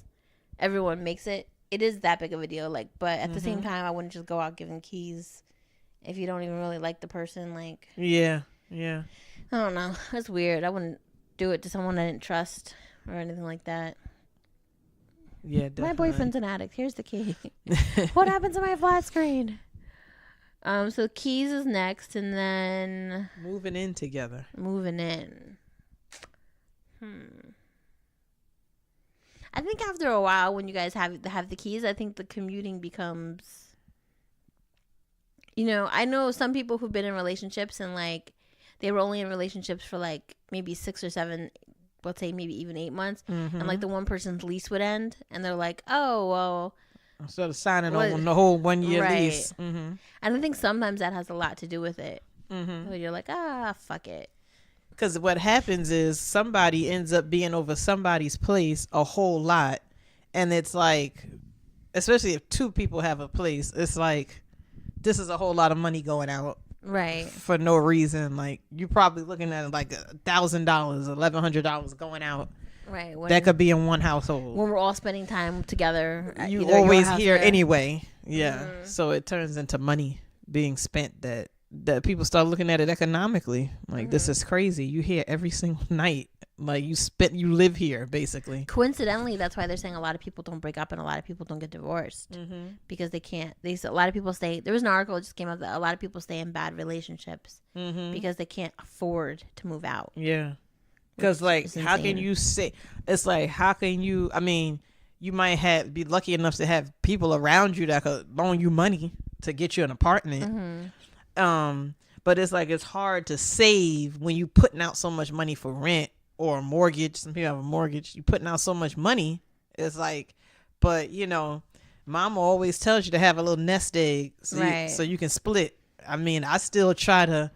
everyone makes it. It is that big of a deal. Like, but at the same time, I wouldn't just go out giving keys if you don't even really like the person. Like, yeah. I don't know. That's weird. I wouldn't do it to someone I didn't trust or anything like that. Yeah, definitely. My boyfriend's an addict. Here's the key. What happened to my flat screen? So keys is next, and then moving in together. Moving in. I think after a while, when you guys have the keys, I think the commuting becomes. You know, I know some people who've been in relationships and like they were only in relationships for like maybe 6 or 7 let's say maybe even 8 months, Mm-hmm. and like the one person's lease would end, and they're like, oh well, Instead of signing What- on the whole 1 year Right. lease. Mm-hmm. and I think sometimes that has a lot to do with it. Mm-hmm. So you're like, fuck it. Because what happens is somebody ends up being over somebody's place a whole lot, and it's like, especially if two people have a place, it's like this is a whole lot of money going out Right. for no reason. Like you're probably looking at like $1,000, $1,100 going out. Right. When, That could be in one household. when we're all spending time together. At You either your always house hear or- anyway. Yeah. Mhm. So it turns into money being spent that people start looking at it economically. Like this is crazy. You hear every single night. Like you live here basically. Coincidentally, that's why they're saying a lot of people don't break up and a lot of people don't get divorced Mm-hmm. because they can't. A lot of people stay. There was an article that just came out that a lot of people stay in bad relationships Mm-hmm. because they can't afford to move out. Yeah. Because like, is how can insane. you say? It's like, how can you? I mean, you might be lucky enough to have people around you that could loan you money to get you an apartment. Mm-hmm. But it's like it's hard to save when you putting out so much money for rent or a mortgage. Some people have a mortgage. You putting out so much money. It's like, but you know, Mama always tells you to have a little nest egg so you can split. I mean, I still try to.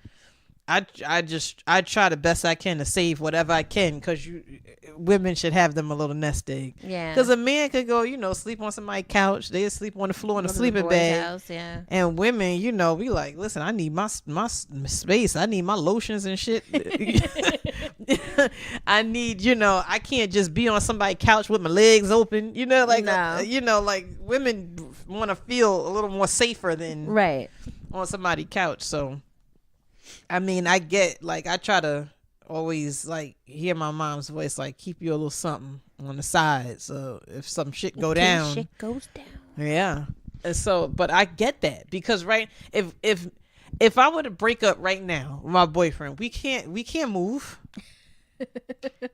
I try the best I can to save whatever I can because women should have them a little nest egg. Yeah. Because a man could go, sleep on somebody's couch. They sleep on the floor in a Go to the sleeping boys' bag. house, yeah. And women, we like, listen, I need my space. I need my lotions and shit. I need, I can't just be on somebody's couch with my legs open. No. Like women want to feel a little more safer than Right. on somebody's couch. So, I mean, I get, like, I try to always, like, hear my mom's voice, like, keep you a little something on the side. So if some shit go down. Shit goes down. Yeah. And so, but I get that because if I were to break up right now with my boyfriend, we can't move.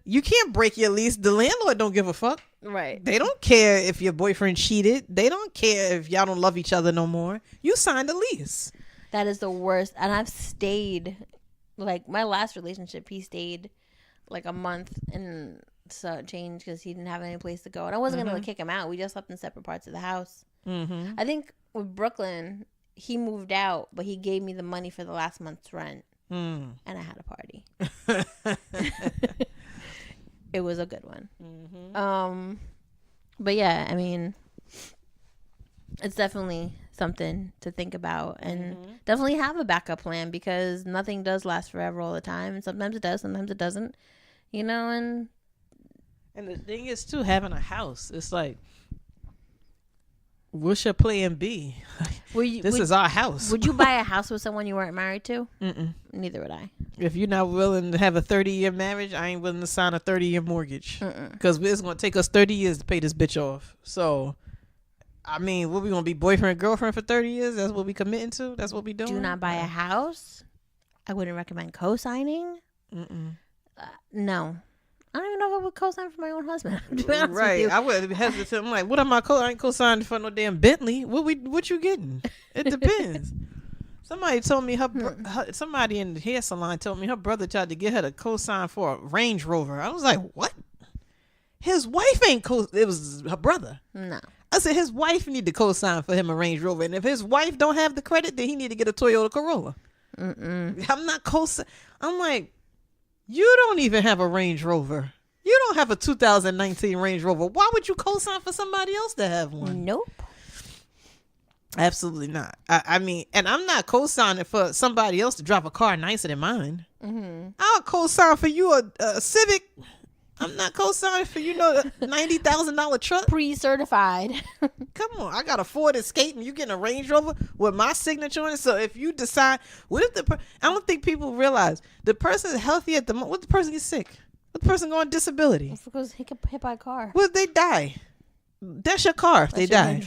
You can't break your lease. The landlord don't give a fuck. Right. They don't care if your boyfriend cheated. They don't care if y'all don't love each other no more. You signed a lease. That is the worst. And I've stayed, like, my last relationship, he stayed like a month and so it changed because he didn't have any place to go. And I wasn't going to kick him out. We just slept in separate parts of the house. Mm-hmm. I think with Brooklyn, he moved out, but he gave me the money for the last month's rent. And I had a party. It was a good one. Mm-hmm. But yeah, I mean, it's definitely something to think about and definitely have a backup plan because nothing does last forever all the time. And sometimes it does, sometimes it doesn't, and the thing is too, having a house, it's like, what's your plan B? This is our house. Would you buy a house with someone you weren't married to? Mm-mm. Neither would I. If you're not willing to have a 30-year marriage, I ain't willing to sign a 30-year mortgage because it's going to take us 30 years to pay this bitch off. So, I mean, what we going to be boyfriend and girlfriend for 30 years? That's what we committing to? That's what we doing? Do not buy a house. I wouldn't recommend co-signing. No. I don't even know if I would co-sign for my own husband. To be honest with Right. you. I would be hesitant. I'm like, what am I I ain't co-signing for no damn Bentley. What you getting? It depends. Somebody told me somebody in the hair salon told me her brother tried to get her to co-sign for a Range Rover. I was like, what? His wife ain't it was her brother. No. I said his wife need to co-sign for him a Range Rover, and if his wife don't have the credit, then he need to get a Toyota Corolla. I'm not co-sign. I'm like, you don't even have a Range Rover. You don't have a 2019 Range Rover. Why would you co-sign for somebody else to have one? Nope. Absolutely not. I mean, and I'm not co-signing for somebody else to drive a car nicer than mine. I'll co-sign for you a Civic. I'm not co-signing for, a $90,000 truck. Pre-certified. Come on, I got a Ford Escape and you getting a Range Rover with my signature on it. So if you decide, what if I don't think people realize the person is healthy at the moment. What if the person gets sick? What if the person go on disability? Because he get hit by a car. What if they die? That's your car if they die.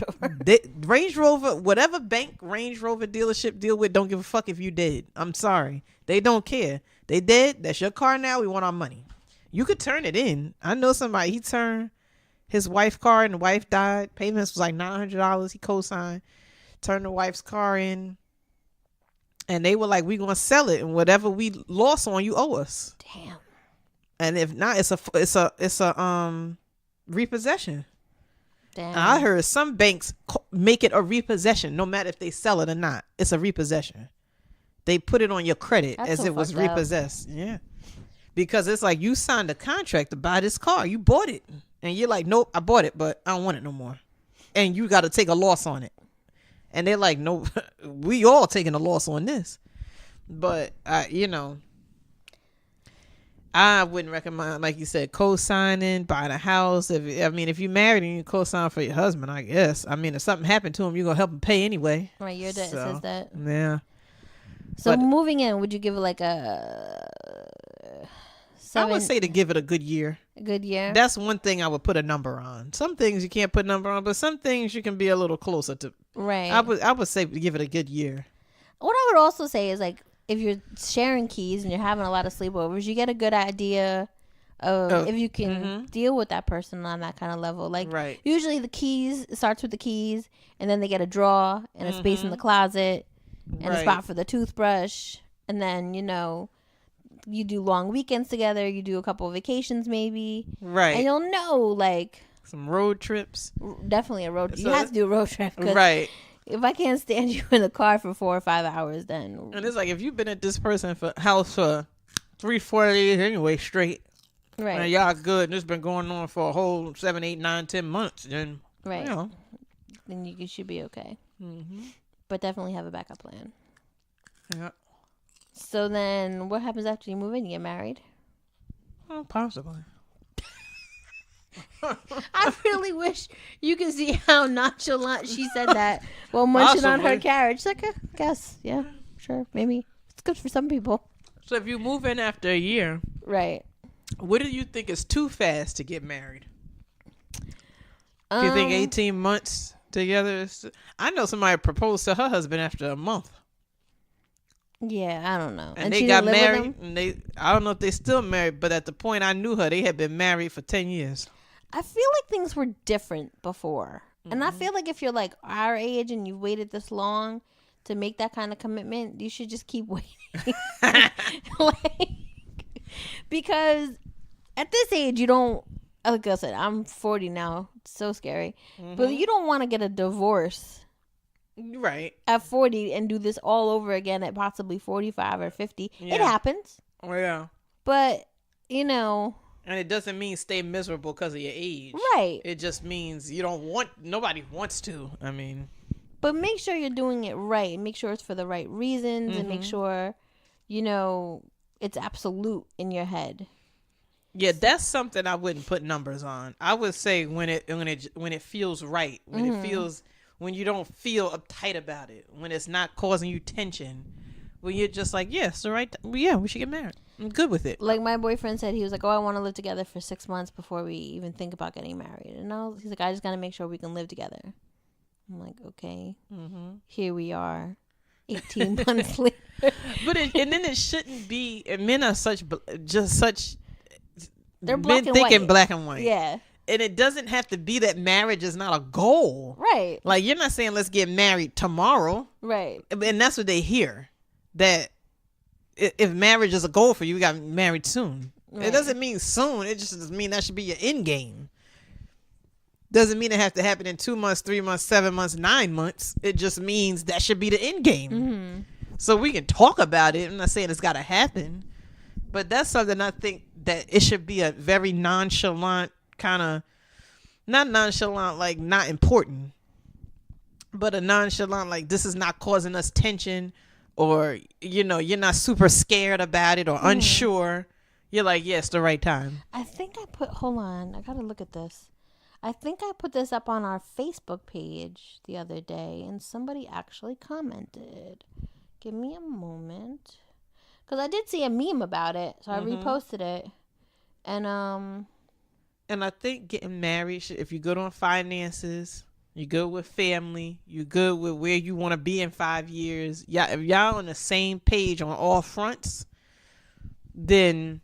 Range Rover, whatever bank Range Rover dealership deal with, don't give a fuck if you dead. I'm sorry. They don't care. They dead. That's your car now. We want our money. You could turn it in. I know somebody, he turned his wife's car and the wife died. Payments was like $900. He co-signed, turned the wife's car in. And they were like, we going to sell it. And whatever we lost on, you owe us. Damn. And if not, it's a repossession. Damn. I heard some banks make it a repossession, no matter if they sell it or not. It's a repossession. They put it on your credit That's as so it was fucked up. repossessed. Yeah. Because it's like you signed a contract to buy this car. You bought it. And you're like, nope, I bought it, but I don't want it no more. And you got to take a loss on it. And they're like, no, we all taking a loss on this. But, I wouldn't recommend, like you said, co-signing, buying a house. If you're married and you co-sign for your husband, I guess. I mean, if something happened to him, you're going to help him pay anyway. Right, your dad says that. Yeah. So But moving in, would you give it like a I would say to give it a good year. A good year? That's one thing I would put a number on. Some things you can't put a number on, but some things you can be a little closer to. Right. I would say give it a good year. What I would also say is, like, if you're sharing keys and you're having a lot of sleepovers, you get a good idea of if you can deal with that person on that kind of level. Like, right. Usually the keys, it starts with the keys, and then they get a drawer and a space in the closet and a spot for the toothbrush. And then, you do long weekends together. You do a couple of vacations maybe. Right. And you'll know, like, some road trips. Definitely a road trip. So you have to do a road trip. Right. If I can't stand you in the car for 4 or 5 hours, then. And it's like, if you've been at this person's house for 3-4 days anyway straight. Right. And y'all good. And it's been going on for a whole 7, 8, 9, 10 months. Then, right. Then you should be okay. Mm-hmm. But definitely have a backup plan. Yeah. So then what happens after you move in? You get married? Oh, possibly. I really wish you could see how nonchalant she said that while munching on her carriage. Like, I guess, yeah, sure, maybe. It's good for some people. So if you move in after a year, right? What do you think is too fast to get married? Do you think 18 months together is... I know somebody proposed to her husband after a month. Yeah, I don't know. And they got married. And I don't know if they still married, but at the point I knew her, they had been married for 10 years. I feel like things were different before. And I feel like if you're like our age and you waited this long to make that kind of commitment, you should just keep waiting. Because at this age, you don't, like I said, I'm 40 now. It's so scary. But you don't want to get a divorce. Right. At 40 and do this all over again at possibly 45 or 50. Yeah. It happens. Oh, yeah. But, And it doesn't mean stay miserable because of your age. Right. It just means nobody wants to. I mean. But make sure you're doing it right. Make sure it's for the right reasons and make sure, it's absolute in your head. Yeah, that's something I wouldn't put numbers on. I would say when it feels right, when you don't feel uptight about it, when it's not causing you tension, when you're just like, yeah, it's the right yeah, we should get married. I'm good with it. Like my boyfriend said, he was like, I want to live together for 6 months before we even think about getting married. And he's like, I just got to make sure we can live together. I'm like, okay, here we are, 18 months later. But then it shouldn't be. And men are such. They're black and thinking white. Black and white. Yeah. And it doesn't have to be that marriage is not a goal. Right. Like, you're not saying let's get married tomorrow. Right. And that's what they hear. That if marriage is a goal for you, you got married soon. Right. It doesn't mean soon. It just mean that should be your end game. Doesn't mean it has to happen in 2 months, 3 months, 7 months, 9 months. It just means that should be the end game. So we can talk about it. I'm not saying it's got to happen. But that's something I think that it should be a very nonchalant kind of, not nonchalant like not important, but a nonchalant like this is not causing us tension, or you're not super scared about it or unsure. You're like, yeah, it's the right time. Hold on, I gotta look at this. I think I put this up on our Facebook page the other day and somebody actually commented. Give me a moment, because I did see a meme about it, so I reposted it. And I think getting married, if you're good on finances, you're good with family, you're good with where you want to be in 5 years, if y'all on the same page on all fronts, then,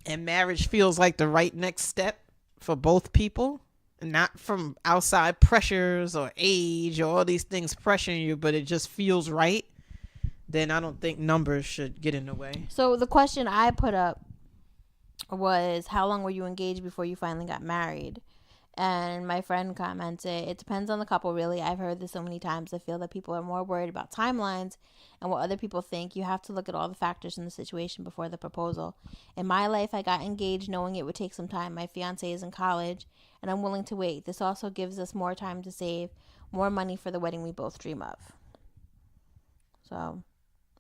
and marriage feels like the right next step for both people, not from outside pressures or age or all these things pressuring you, but it just feels right, then I don't think numbers should get in the way. So the question I put up was, how long were you engaged before you finally got married? And my friend commented, it depends on the couple, really. I've heard this so many times. I feel that people are more worried about timelines and what other people think. You have to look at all the factors in the situation before the proposal. In my life, I got engaged knowing it would take some time. My fiance is in college, and I'm willing to wait. This also gives us more time to save, more money for the wedding we both dream of. So,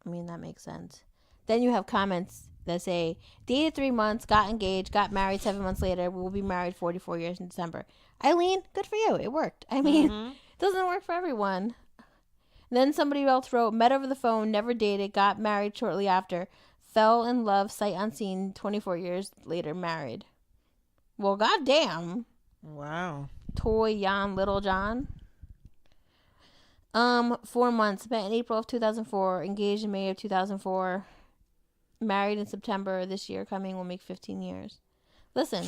I mean, that makes sense. Then you have comments that say, dated 3 months, got engaged, got married 7 months later. We will be married 44 years in December. Eileen, good for you. It worked. I mean, it doesn't work for everyone. Then somebody else wrote, met over the phone, never dated, got married shortly after, fell in love, sight unseen, 24 years later, married. Well, goddamn. Wow. Toy Jan Little John. 4 months, met in April of 2004, engaged in May of 2004. Married in September this year coming will make 15 years. Listen,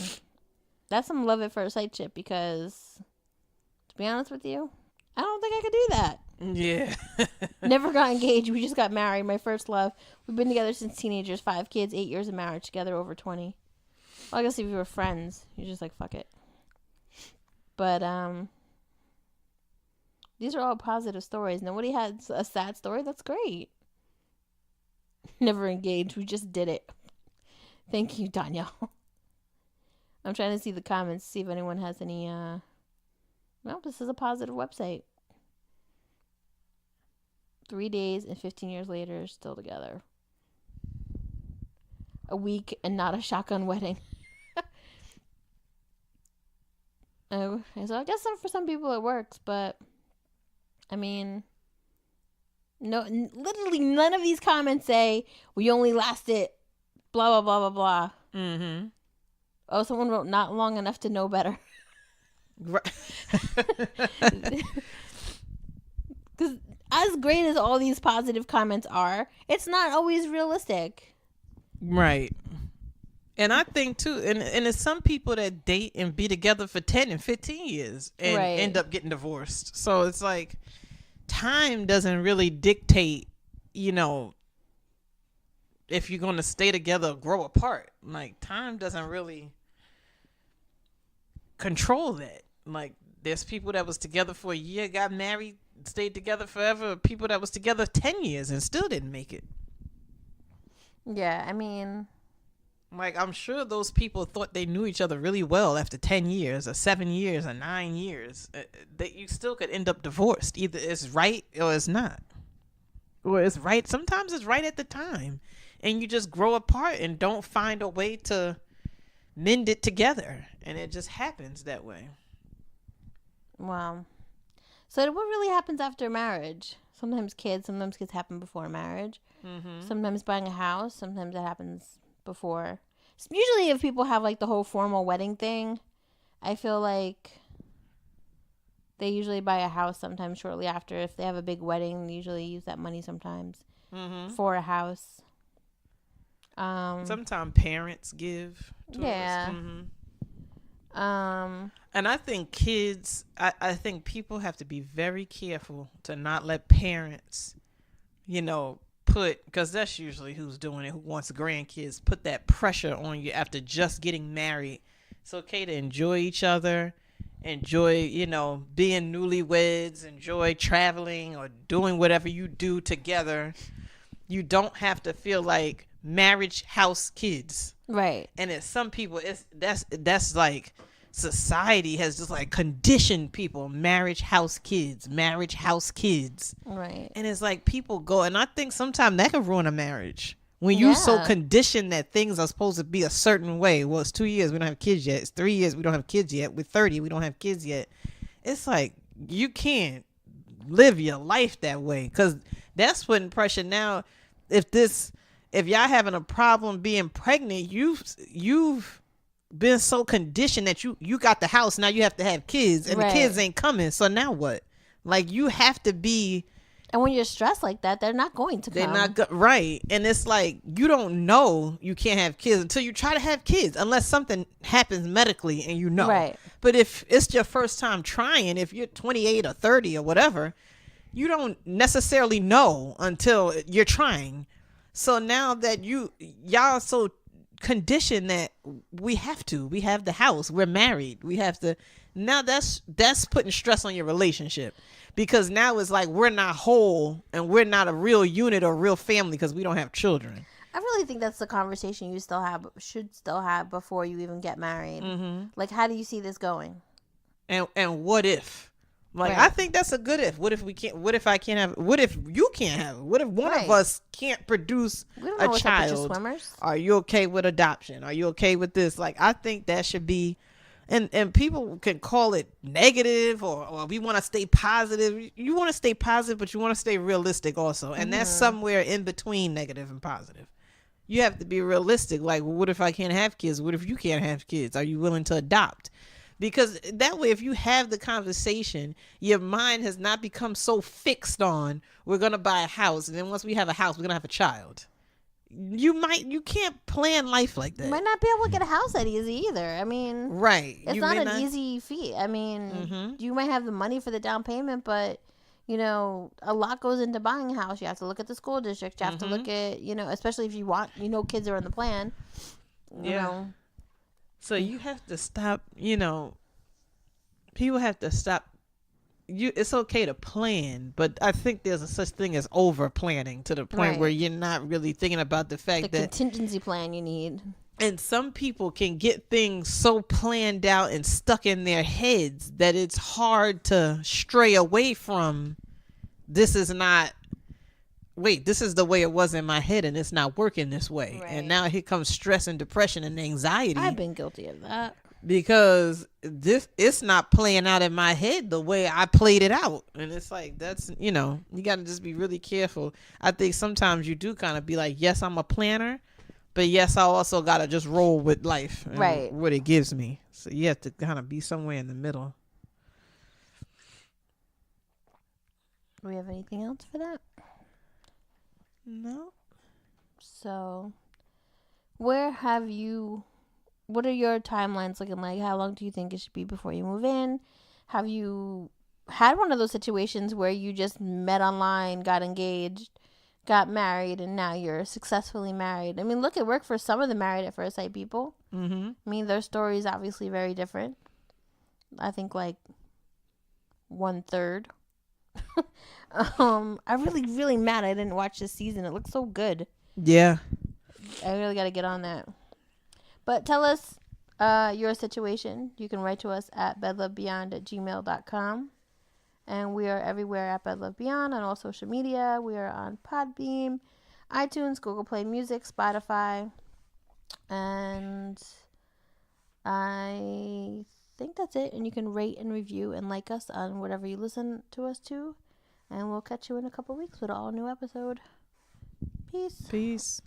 that's some love at first sight shit, because to be honest with you, I don't think I could do that. Yeah. Never got engaged. We just got married. My first love. We've been together since teenagers. 5 kids, 8 years of marriage together, over 20. Well, I guess if you were friends, you're just like, fuck it. But these are all positive stories. Nobody had a sad story. That's great. Never engaged. We just did it. Thank you, Danielle. I'm trying to see the comments, see if anyone has any. Well, this is a positive website. 3 days and 15 years later, still together. A week and not a shotgun wedding. So I guess for some people it works, but I mean, no, literally none of these comments say we only lasted blah blah blah blah blah. Mm-hmm. Oh, someone wrote not long enough to know better. Right. Because as great as all these positive comments are, it's not always realistic. Right. And I think too, and there's some people that date and be together for 10 and 15 years and end up getting divorced. So it's like, time doesn't really dictate, if you're going to stay together or grow apart. Like, time doesn't really control that. Like, there's people that was together for a year, got married, stayed together forever. People that was together 10 years and still didn't make it. Yeah, I mean, like, I'm sure those people thought they knew each other really well after 10 years or 7 years or 9 years. That you still could end up divorced. Either it's right or it's not. Or it's right. Sometimes it's right at the time. And you just grow apart and don't find a way to mend it together. And it just happens that way. Wow. So what really happens after marriage? Sometimes kids happen before marriage. Mm-hmm. Sometimes buying a house. Sometimes that happens before. Usually if people have like the whole formal wedding thing, I feel like they usually buy a house sometime shortly after. If they have a big wedding, they usually use that money sometimes for a house. Sometimes parents give to us. Mm-hmm. And I think kids, I think people have to be very careful to not let parents, because that's usually who's doing it, who wants grandkids, put that pressure on you after just getting married. It's okay to enjoy each other, enjoy, being newlyweds, enjoy traveling or doing whatever you do together. You don't have to feel like marriage, house, kids. Right. And it's some people, that's like society has just like conditioned people, marriage, house, kids, marriage, house, kids. Right. And it's like people go, and I think sometimes that can ruin a marriage. When you're so conditioned that things are supposed to be a certain way. Well, it's 2 years, we don't have kids yet. It's 3 years, we don't have kids yet. We're 30, we don't have kids yet. It's like, you can't live your life that way. Because that's putting pressure now. If y'all having a problem being pregnant, you've been so conditioned that you got the house, now you have to have kids, and the kids ain't coming. So now what? Like, you have to be. And when you're stressed like that, they're not going to come. They're not right. And it's like, you don't know you can't have kids until you try to have kids, unless something happens medically and Right. But if it's your first time trying, if you're 28 or 30 or whatever, you don't necessarily know until you're trying. So now that y'all so condition that we have the house, we're married, we have to. Now that's putting stress on your relationship, because now it's like we're not whole and we're not a real unit or real family because we don't have children. I really think that's the conversation you should still have before you even get married. Like, how do you see this going? And what if? Like, right. I think that's a good if. What if we can't? What if I can't have? What if you can't have? What if one of us can't produce a child? Are you okay with adoption? Are you okay with this? Like, I think that should be, and people can call it negative or we want to stay positive. You want to stay positive, but you want to stay realistic also, and that's somewhere in between negative and positive. You have to be realistic. Like, what if I can't have kids? What if you can't have kids? Are you willing to adopt? Because that way, if you have the conversation, your mind has not become so fixed on, we're going to buy a house, and then once we have a house, we're going to have a child. You can't plan life like that. You might not be able to get a house that easy either. I mean, right. It's not an easy feat. I mean, you might have the money for the down payment, but, you know, a lot goes into buying a house. You have to look at the school district. You have to look at, you know, especially if you want, you know, kids are on the plan. You know. So you have to stop, you know, people have to stop. It's okay to plan, but I think there's a such thing as over planning to the point where you're not really thinking about the fact that contingency plan you need. And some people can get things so planned out and stuck in their heads that it's hard to stray away from. This is the way it was in my head, and it's not working this way. Right. And now here comes stress and depression and anxiety. I've been guilty of that. Because it's not playing out in my head the way I played it out. And it's like, that's, you know, you got to just be really careful. I think sometimes you do kind of be like, yes, I'm a planner, but yes, I also got to just roll with life and what it gives me. So you have to kind of be somewhere in the middle. Do we have anything else for that? No. So, what are your timelines looking like? How long do you think it should be before you move in? Have you had one of those situations where you just met online, got engaged, got married, and now you're successfully married? I mean, look, it worked for some of the Married at First Sight people. I mean, their story is obviously very different. I think like 1/3. I'm really, really mad I didn't watch this season. It looks so good. Yeah. I really got to get on that. But tell us your situation. You can write to us at bedlovebeyond@gmail.com. And we are everywhere at bedlovebeyond on all social media. We are on Podbeam, iTunes, Google Play Music, Spotify. And I think that's it. And you can rate and review and like us on whatever you listen to us to. And we'll catch you in a couple weeks with an all new episode. Peace. Peace.